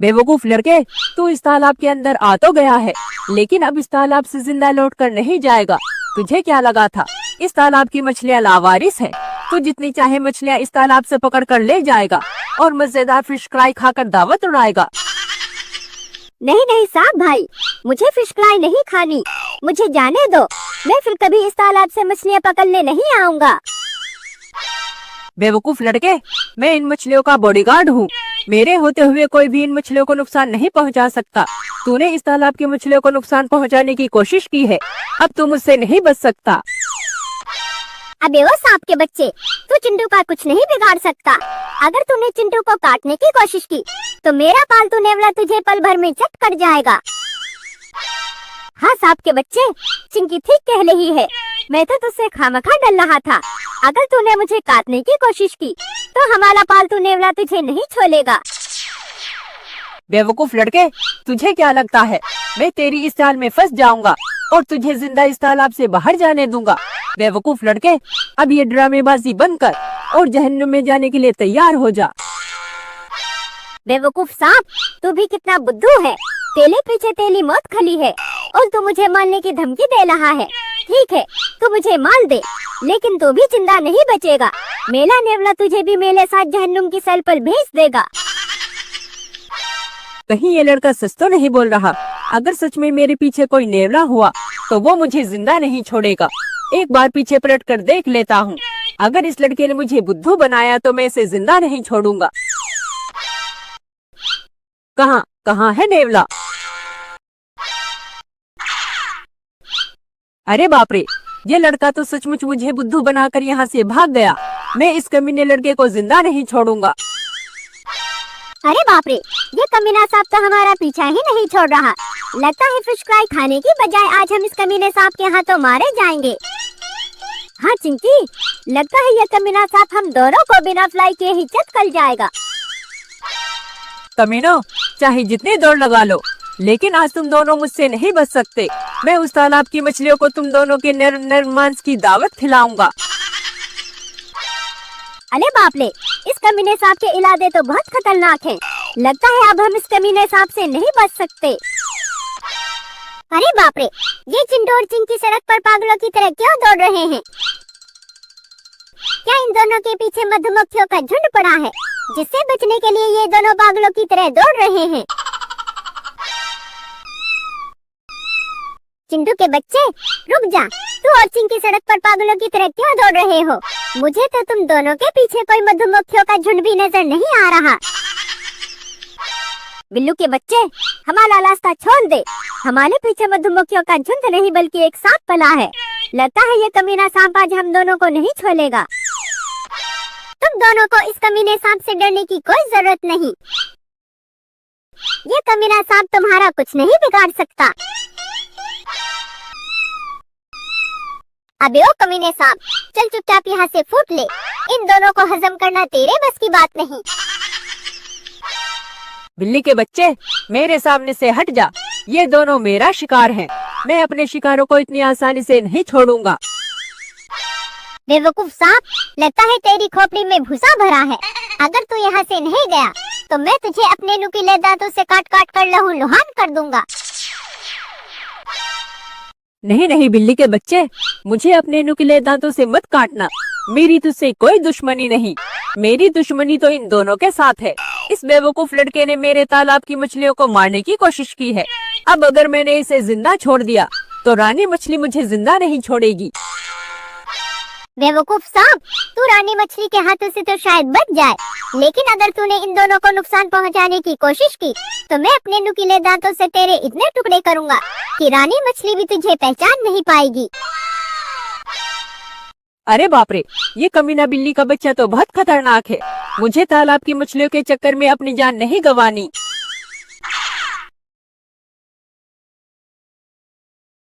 बेवकूफ लड़के, तू इस तालाब के अंदर आ तो गया है, लेकिन अब इस तालाब से जिंदा लौट कर नहीं जाएगा। तुझे क्या लगा था इस तालाब की मछलियाँ लावारिस है? तू जितनी चाहे मछलियाँ इस तालाब से पकड़ कर ले जाएगा और मजेदार फिश फ्राई खाकर दावत उड़ाएगा। नहीं नहीं साहब भाई, मुझे फिश फ्राई नहीं खानी, मुझे जाने दो। मैं फिर कभी इस तालाब से मछलियाँ पकड़ने नहीं आऊँगा। बेवकूफ लड़के, मैं इन मछलियों का बॉडीगार्ड हूँ। मेरे होते हुए कोई भी इन मछलियों को नुकसान नहीं पहुँचा सकता। तूने इस तालाब की मछलियों को नुकसान पहुँचाने की कोशिश की है, अब तू मुझसे नहीं बच सकता। अबे वो सांप के बच्चे, तू चिंटू का कुछ नहीं बिगाड़ सकता। अगर तूने चिंटू को काटने की कोशिश की तो मेरा पालतू नेवला तुझे पल भर में चट कर जाएगा। हाँ सांप के बच्चे, चिंकी ठीक कह रही है, मैं तो तुझसे खामखा डर रहा था। अगर तूने मुझे काटने की कोशिश की तो हमारा पालतू नेवला तुझे नहीं छोड़ेगा। बेवकूफ लड़के, तुझे क्या लगता है मैं तेरी इस चाल में फंस जाऊंगा और तुझे जिंदा इस तालाब से बाहर जाने दूंगा? बेवकूफ लड़के, अब ये ड्रामेबाजी बंद कर और जहन्नुम में जाने के लिए तैयार हो जा। बेवकूफ सांप, तू भी कितना बुद्धू है। तेरे पीछे तेरी मौत खली है और तू मुझे मारने की धमकी दे रहा है। ठीक है, तू मुझे मार दे, लेकिन तू भी जिंदा नहीं बचेगा। मेरा नेवला तुझे भी मेरे साथ जहन्नुम की सेल पर भेज देगा। कहीं ये लड़का सच तो नहीं बोल रहा? अगर सच में मेरे पीछे कोई नेवला हुआ तो वो मुझे जिंदा नहीं छोड़ेगा। एक बार पीछे पलट कर देख लेता हूँ। अगर इस लड़के ने मुझे बुद्धू बनाया तो मैं इसे जिंदा नहीं छोड़ूंगा। कहाँ है नेवला? अरे बाप रे, ये लड़का तो सचमुच मुझे बुद्धू बनाकर यहाँ से भाग गया। मैं इस कमीने लड़के को जिंदा नहीं छोड़ूंगा। अरे बाप रे, ये कमीना सांप तो हमारा पीछा ही नहीं छोड़ रहा। लगता है फिश फ्राई खाने की बजाय आज हम इस कमीने सांप के हाथों मारे जाएंगे। हाँ चिंकी, लगता है ये कमीना सांप हम दोनों को बिना फ्राई के ही चट कर जाएगा। कमीनों, चाहे जितनी दौड़ लगा लो, लेकिन आज तुम दोनों मुझसे नहीं बच सकते। मैं उस तालाब की मछलियों को तुम दोनों के नर मांस की दावत खिलाऊंगा। अरे बाप रे, इस कमीने सांप के इरादे तो बहुत खतरनाक हैं। लगता है अब हम इस कमीने सांप से नहीं बच सकते। अरे बाप रे, ये चिंटू और चिंकी सड़क पर पागलों की तरह क्यों दौड़ रहे हैं? क्या इन दोनों के पीछे मधुमक्खियों का झुंड पड़ा है, जिससे बचने के लिए ये दोनों पागलों की तरह दौड़ रहे हैं? चिंटू के बच्चे, रुक जा। तू और चिंकी सड़क पर पागलों की तरह क्यों दौड़ रहे हो? मुझे तो तुम दोनों के पीछे कोई मधुमक्खियों का झुंड भी नजर नहीं आ रहा। बिल्लू के बच्चे, हमारा रास्ता छोड़ दे। हमारे पीछे मधुमक्खियों का झुंड नहीं बल्कि एक सांप पला है। लगता है ये कमीना सांप आज हम दोनों को नहीं छोड़ेगा। तुम दोनों को इस कमीने सांप से डरने की कोई जरूरत नहीं। ये कमीना सांप तुम्हारा कुछ नहीं बिगाड़ सकता। अबे ओ कमीने सांप, चल चुपचाप यहाँ से फूट ले। इन दोनों को हजम करना तेरे बस की बात नहीं। बिल्ली के बच्चे, मेरे सामने से हट जा। ये दोनों मेरा शिकार हैं। मैं अपने शिकारों को इतनी आसानी से नहीं छोड़ूंगा। बेवकूफ सांप, लगता है तेरी खोपड़ी में भूसा भरा है। अगर तू यहाँ से नहीं गया तो मैं तुझे अपने नुकीले दांतों से काट काट कर लहूलुहान कर दूंगा। नहीं बिल्ली के बच्चे, मुझे अपने नुकीले दांतों से मत काटना। मेरी तुझसे कोई दुश्मनी नहीं। मेरी दुश्मनी तो इन दोनों के साथ है। इस बेवकूफ लड़के ने मेरे तालाब की मछलियों को मारने की कोशिश की है। अब अगर मैंने इसे जिंदा छोड़ दिया तो रानी मछली मुझे जिंदा नहीं छोड़ेगी। बेवकूफ सांप, तू रानी मछली के हाथों से तो शायद बच जाए, लेकिन अगर तूने इन दोनों को नुकसान पहुंचाने की कोशिश की तो मैं अपने नुकीले दांतों से तेरे इतने टुकड़े करूंगा कि रानी मछली भी तुझे पहचान नहीं पाएगी। अरे बाप रे, ये कमीना बिल्ली का बच्चा तो बहुत खतरनाक है। मुझे तालाब की मछलियों के चक्कर में अपनी जान नहीं गंवानी।